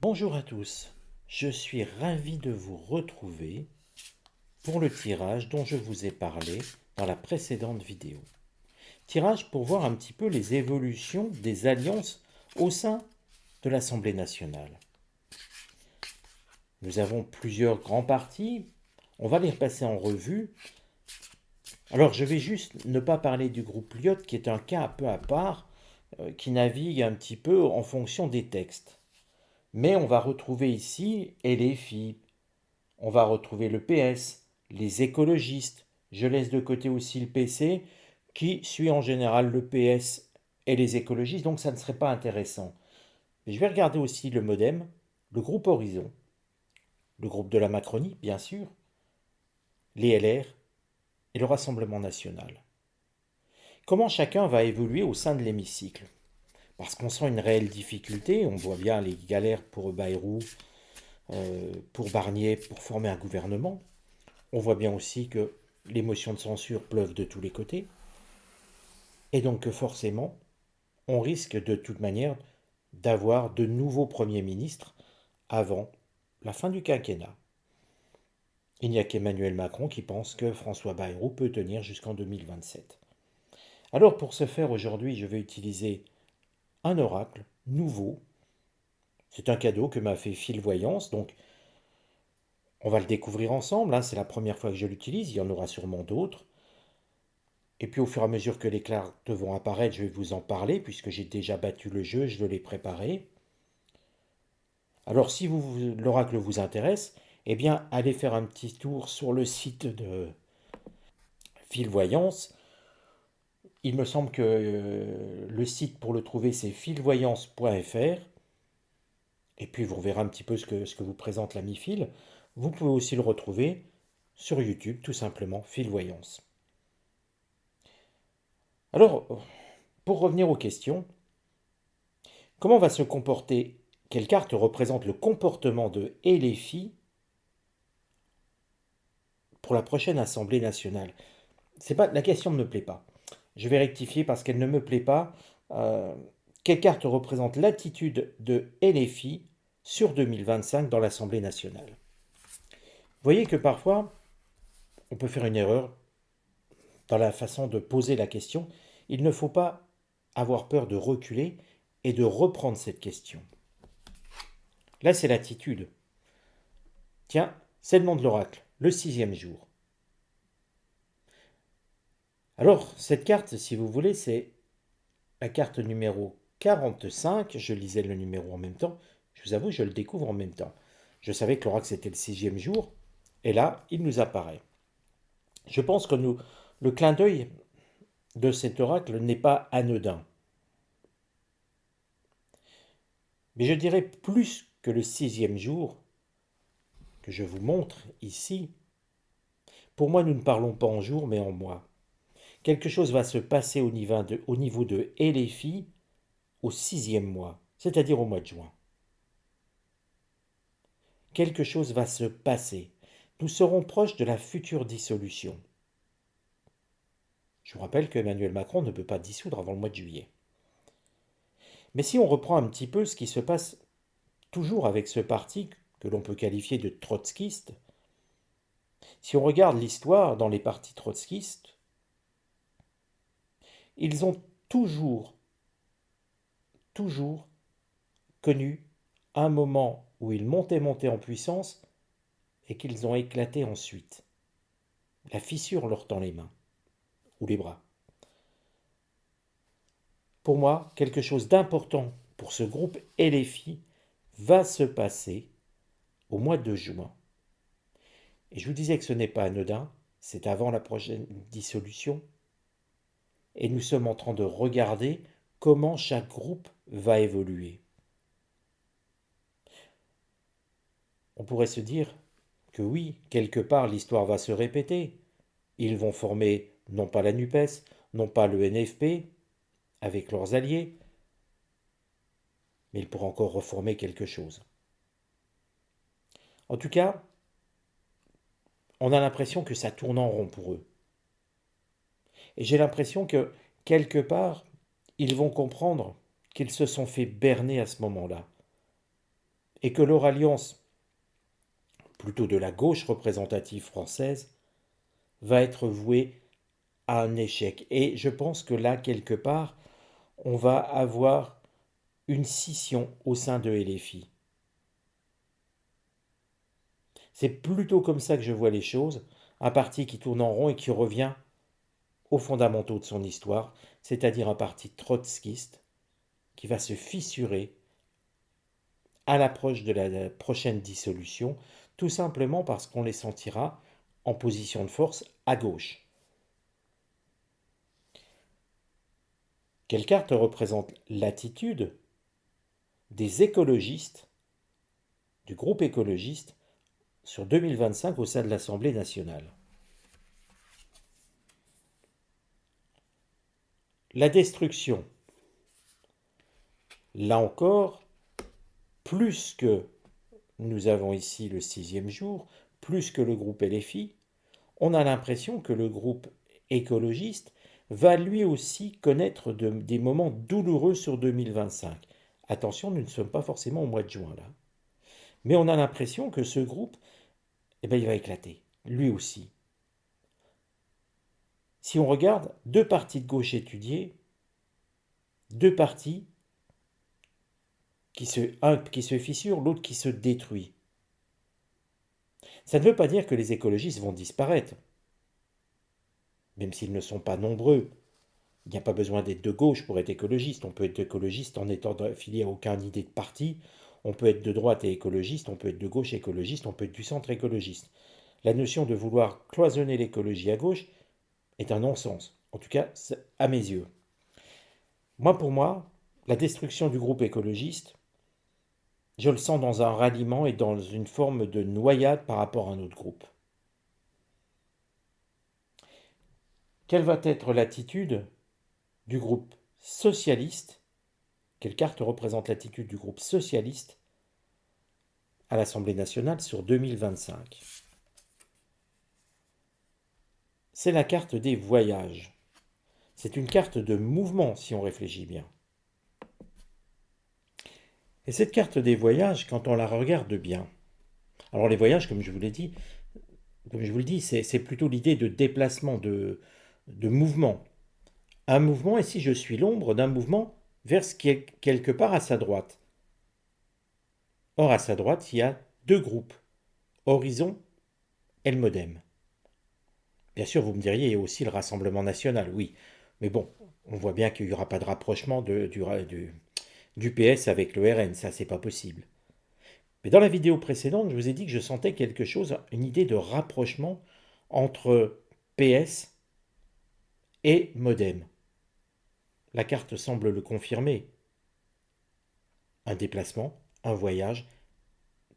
Bonjour à tous, je suis ravi de vous retrouver pour le tirage dont je vous ai parlé dans la précédente vidéo. Tirage pour voir un petit peu les évolutions des alliances au sein de l'Assemblée nationale. Nous avons plusieurs grands partis, on va les repasser en revue. Alors je vais juste ne pas parler du groupe Lyot qui est un cas un peu à part, qui navigue un petit peu en fonction des textes. Mais on va retrouver ici LFI, on va retrouver le PS, les écologistes. Je laisse de côté aussi le PC, qui suit en général le PS et les écologistes, donc ça ne serait pas intéressant. Mais je vais regarder aussi le Modem, le groupe Horizon, le groupe de la Macronie, bien sûr, les LR et le Rassemblement national. Comment chacun va évoluer au sein de l'hémicycle? Parce qu'on sent une réelle difficulté, on voit bien les galères pour Bayrou, pour Barnier, pour former un gouvernement. On voit bien aussi que les motions de censure pleuvent de tous les côtés, et donc que forcément, on risque de toute manière d'avoir de nouveaux premiers ministres avant la fin du quinquennat. Il n'y a qu'Emmanuel Macron qui pense que François Bayrou peut tenir jusqu'en 2027. Alors pour ce faire, aujourd'hui, je vais utiliser un oracle nouveau. C'est un cadeau que m'a fait Phil Voyance, donc on va le découvrir ensemble, hein. C'est la première fois que je l'utilise, il y en aura sûrement d'autres. Et puis au fur et à mesure que les cartes vont apparaître, je vais vous en parler, puisque j'ai déjà battu le jeu, je l'ai préparé. Alors si l'oracle vous intéresse, eh bien allez faire un petit tour sur le site de Phil Voyance. Il me semble que le site pour le trouver c'est philvoyance.fr. Et puis vous verrez un petit peu ce que vous présente l'ami Phil. Vous pouvez aussi le retrouver sur YouTube, tout simplement, Phil Voyance. Alors, pour revenir aux questions, comment va se comporter, quelle carte représente le comportement de LFI pour la prochaine Assemblée nationale? C'est pas, la question ne me plaît pas. Je vais rectifier parce qu'elle ne me plaît pas. Euh, Quelle carte représente l'attitude de LFI sur 2025 dans l'Assemblée nationale? Vous voyez que parfois, on peut faire une erreur dans la façon de poser la question. Il ne faut pas avoir peur de reculer et de reprendre cette question. Là, c'est l'attitude. Tiens, c'est le nom de l'oracle, le 6e jour. Alors, cette carte, si vous voulez, c'est la carte numéro 45. Je lisais le numéro en même temps. Je vous avoue, je le découvre en même temps. Je savais que l'oracle, c'était le 6e jour. Et là, il nous apparaît. Je pense que le clin d'œil de cet oracle n'est pas anodin. Mais je dirais plus que le 6e jour, que je vous montre ici. Pour moi, nous ne parlons pas en jour, mais en mois. Quelque chose va se passer au niveau de LFI au 6e mois, c'est-à-dire au mois de juin. Quelque chose va se passer. Nous serons proches de la future dissolution. Je vous rappelle que Emmanuel Macron ne peut pas dissoudre avant le mois de juillet. Mais si on reprend un petit peu ce qui se passe toujours avec ce parti que l'on peut qualifier de trotskiste, si on regarde l'histoire dans les partis trotskistes, ils ont toujours connu un moment où ils montaient en puissance et qu'ils ont éclaté ensuite. La fissure leur tend les mains ou les bras. Pour moi, quelque chose d'important pour ce groupe LFI va se passer au mois de juin. Et je vous disais que ce n'est pas anodin, c'est avant la prochaine dissolution. Et nous sommes en train de regarder comment chaque groupe va évoluer. On pourrait se dire que oui, quelque part l'histoire va se répéter. Ils vont former non pas la NUPES, non pas le NFP, avec leurs alliés, mais ils pourront encore reformer quelque chose. En tout cas, on a l'impression que ça tourne en rond pour eux. Et j'ai l'impression que, quelque part, ils vont comprendre qu'ils se sont fait berner à ce moment-là. et que leur alliance, plutôt de la gauche représentative française, va être vouée à un échec. Et je pense que là, quelque part, on va avoir une scission au sein de LFI. C'est plutôt comme ça que je vois les choses, un parti qui tourne en rond et qui revient aux fondamentaux de son histoire, c'est-à-dire un parti trotskiste qui va se fissurer à l'approche de la prochaine dissolution, tout simplement parce qu'on les sentira en position de force à gauche. Quelle carte représente l'attitude des écologistes, du groupe écologiste, sur 2025 au sein de l'Assemblée nationale? La destruction. Là encore, plus que nous avons ici le 6e jour, plus que le groupe LFI, on a l'impression que le groupe écologiste va lui aussi connaître des moments douloureux sur 2025. Attention, nous ne sommes pas forcément au mois de juin là. Mais on a l'impression que ce groupe, eh ben, il va éclater, lui aussi. Si on regarde deux partis de gauche étudiés, deux partis un qui se fissure, l'autre qui se détruit. Ça ne veut pas dire que les écologistes vont disparaître, même s'ils ne sont pas nombreux. Il n'y a pas besoin d'être de gauche pour être écologiste. On peut être écologiste en étant affilié à aucune idée de parti. On peut être de droite et écologiste, on peut être de gauche écologiste, on peut être du centre écologiste. La notion de vouloir cloisonner l'écologie à gauche est un non-sens, en tout cas à mes yeux. Pour moi, la destruction du groupe écologiste, je le sens dans un ralliement et dans une forme de noyade par rapport à un autre groupe. Quelle va être l'attitude du groupe socialiste? Quelle carte représente l'attitude du groupe socialiste à l'Assemblée nationale sur 2025? C'est la carte des voyages. C'est une carte de mouvement si on réfléchit bien. Et cette carte des voyages, quand on la regarde bien, alors les voyages, comme je vous le dis, c'est plutôt l'idée de déplacement, de mouvement. Un mouvement, et si je suis l'ombre d'un mouvement vers ce qui est quelque part à sa droite. Or, à sa droite, il y a deux groupes, Horizon et le Modem. Bien sûr, vous me diriez, il y a aussi le Rassemblement national, oui. Mais bon, on voit bien qu'il n'y aura pas de rapprochement du PS avec le RN, ça c'est pas possible. Mais dans la vidéo précédente, je vous ai dit que je sentais quelque chose, une idée de rapprochement entre PS et Modem. La carte semble le confirmer. Un déplacement, un voyage,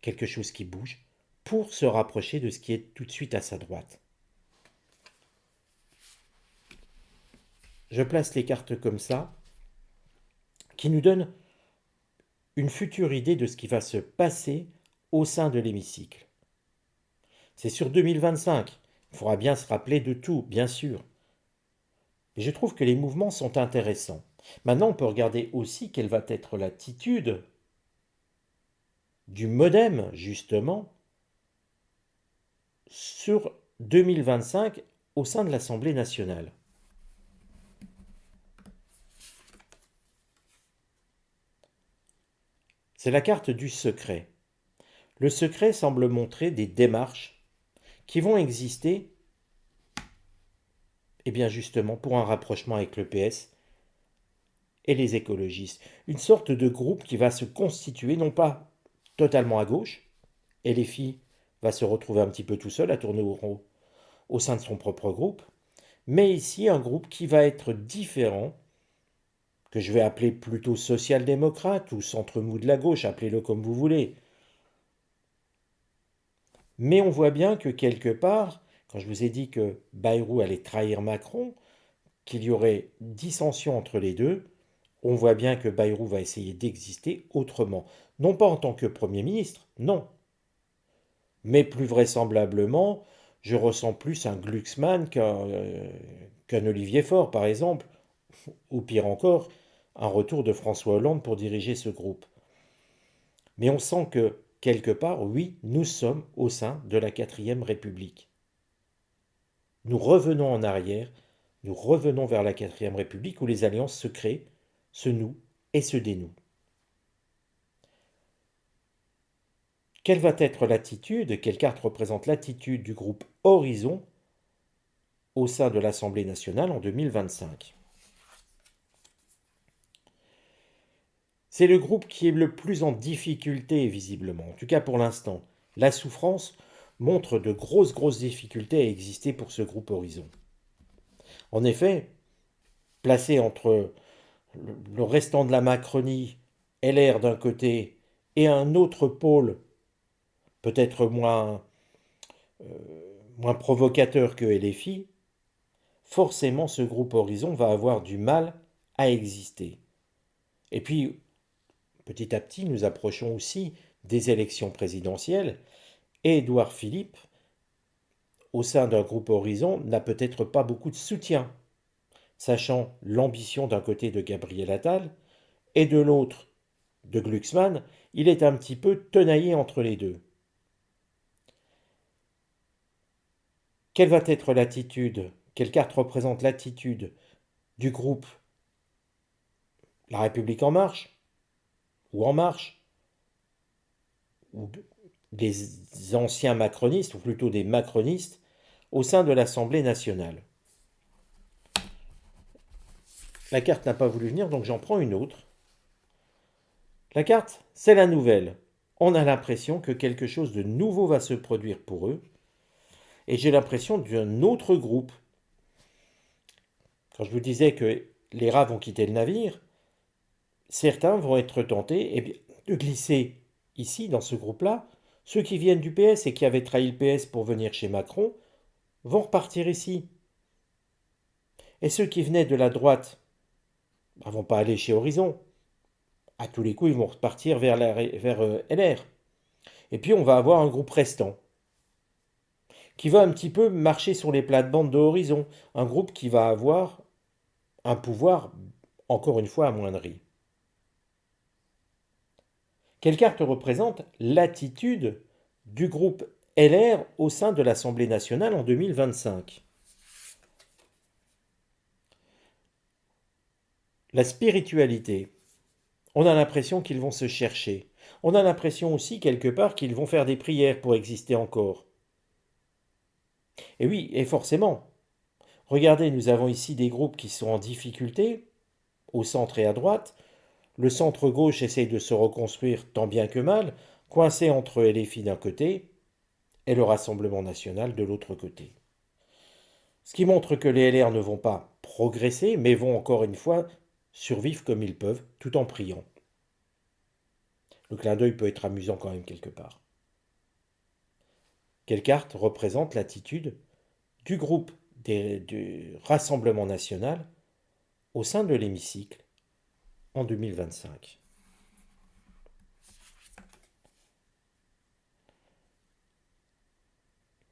quelque chose qui bouge, pour se rapprocher de ce qui est tout de suite à sa droite. Je place les cartes comme ça, qui nous donnent une future idée de ce qui va se passer au sein de l'hémicycle. C'est sur 2025. Il faudra bien se rappeler de tout, bien sûr. Et je trouve que les mouvements sont intéressants. Maintenant, on peut regarder aussi quelle va être l'attitude du Modem, justement, sur 2025 au sein de l'Assemblée nationale. C'est la carte du secret. Le secret semble montrer des démarches qui vont exister, et bien justement, pour un rapprochement avec le PS et les écologistes. Une sorte de groupe qui va se constituer, non pas totalement à gauche, et LFI va se retrouver un petit peu tout seul à tourner au rond au sein de son propre groupe, mais ici un groupe qui va être différent, que je vais appeler plutôt social-démocrate ou centre mou de la gauche, appelez-le comme vous voulez. Mais on voit bien que quelque part, quand je vous ai dit que Bayrou allait trahir Macron, qu'il y aurait dissension entre les deux, on voit bien que Bayrou va essayer d'exister autrement. Non pas en tant que Premier ministre, non. Mais plus vraisemblablement, je ressens plus un Glucksmann qu'un Olivier Faure, par exemple, ou pire encore, un retour de François Hollande pour diriger ce groupe. Mais on sent que, quelque part, oui, nous sommes au sein de la 4e République. Nous revenons en arrière, nous revenons vers la 4e République où les alliances se créent, se nouent et se dénouent. Quelle va être l'attitude, quelle carte représente l'attitude du groupe Horizon au sein de l'Assemblée nationale en 2025? C'est le groupe qui est le plus en difficulté, visiblement, en tout cas pour l'instant. La souffrance montre de grosses difficultés à exister pour ce groupe Horizon. En effet, placé entre le restant de la Macronie, LR d'un côté, et un autre pôle, peut-être moins provocateur que LFI, forcément ce groupe Horizon va avoir du mal à exister. Et puis, petit à petit, nous approchons aussi des élections présidentielles, et Édouard Philippe, au sein d'un groupe Horizon, n'a peut-être pas beaucoup de soutien, sachant l'ambition d'un côté de Gabriel Attal, et de l'autre de Glucksmann, il est un petit peu tenaillé entre les deux. Quelle va être l'attitude, quelle carte représente l'attitude du groupe La République en marche, ou En marche, ou des anciens macronistes, ou plutôt des macronistes, au sein de l'Assemblée nationale? La carte n'a pas voulu venir, donc j'en prends une autre. La carte, c'est la nouvelle. On a l'impression que quelque chose de nouveau va se produire pour eux, et j'ai l'impression d'un autre groupe. Quand je vous disais que les rats vont quitter le navire, certains vont être tentés de glisser ici, dans ce groupe-là. Ceux qui viennent du PS et qui avaient trahi le PS pour venir chez Macron vont repartir ici. Et ceux qui venaient de la droite ne vont pas aller chez Horizon. À tous les coups, ils vont repartir vers LR. Et puis, on va avoir un groupe restant qui va un petit peu marcher sur les plates-bandes de Horizon. Un groupe qui va avoir un pouvoir, encore une fois, amoindri. Quelle carte représente l'attitude du groupe LR au sein de l'Assemblée nationale en 2025? La spiritualité. On a l'impression qu'ils vont se chercher. On a l'impression aussi, quelque part, qu'ils vont faire des prières pour exister encore. Et oui, et forcément. Regardez, nous avons ici des groupes qui sont en difficulté, au centre et à droite. Le centre-gauche essaye de se reconstruire tant bien que mal, coincé entre LFI d'un côté et le Rassemblement national de l'autre côté. Ce qui montre que les LR ne vont pas progresser, mais vont encore une fois survivre comme ils peuvent, tout en priant. Le clin d'œil peut être amusant quand même quelque part. Quelle carte représente l'attitude du groupe du Rassemblement national au sein de l'hémicycle en 2025?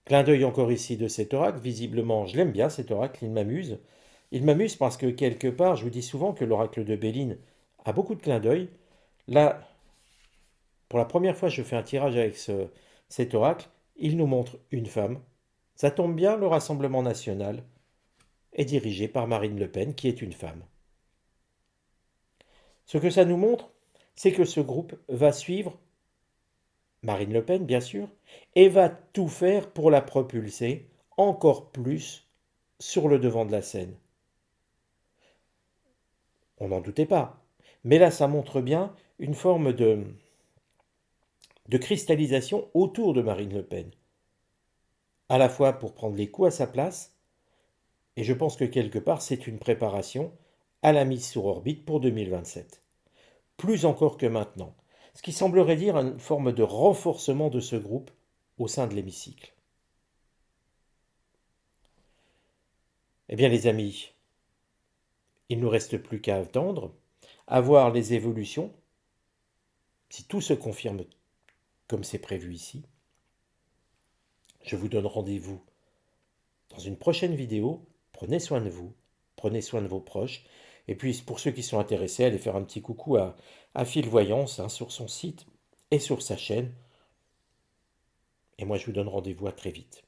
Clin d'œil encore ici de cet oracle. Visiblement, je l'aime bien cet oracle, il m'amuse. Il m'amuse parce que quelque part, je vous dis souvent que l'oracle de Béline a beaucoup de clins d'œil. Là, pour la première fois, je fais un tirage avec cet oracle. Il nous montre une femme. Ça tombe bien, le Rassemblement national est dirigé par Marine Le Pen, qui est une femme. Ce que ça nous montre, c'est que ce groupe va suivre Marine Le Pen, bien sûr, et va tout faire pour la propulser encore plus sur le devant de la scène. On n'en doutait pas. Mais là, ça montre bien une forme de cristallisation autour de Marine Le Pen. À la fois pour prendre les coups à sa place, et je pense que quelque part, c'est une préparation à la mise sur orbite pour 2027. Plus encore que maintenant. Ce qui semblerait dire une forme de renforcement de ce groupe au sein de l'hémicycle. Eh bien les amis, il ne nous reste plus qu'à attendre, à voir les évolutions, si tout se confirme comme c'est prévu ici. Je vous donne rendez-vous dans une prochaine vidéo. Prenez soin de vous, prenez soin de vos proches. Et puis pour ceux qui sont intéressés, allez faire un petit coucou à Phil Voyance sur son site et sur sa chaîne. Et moi, je vous donne rendez-vous à très vite.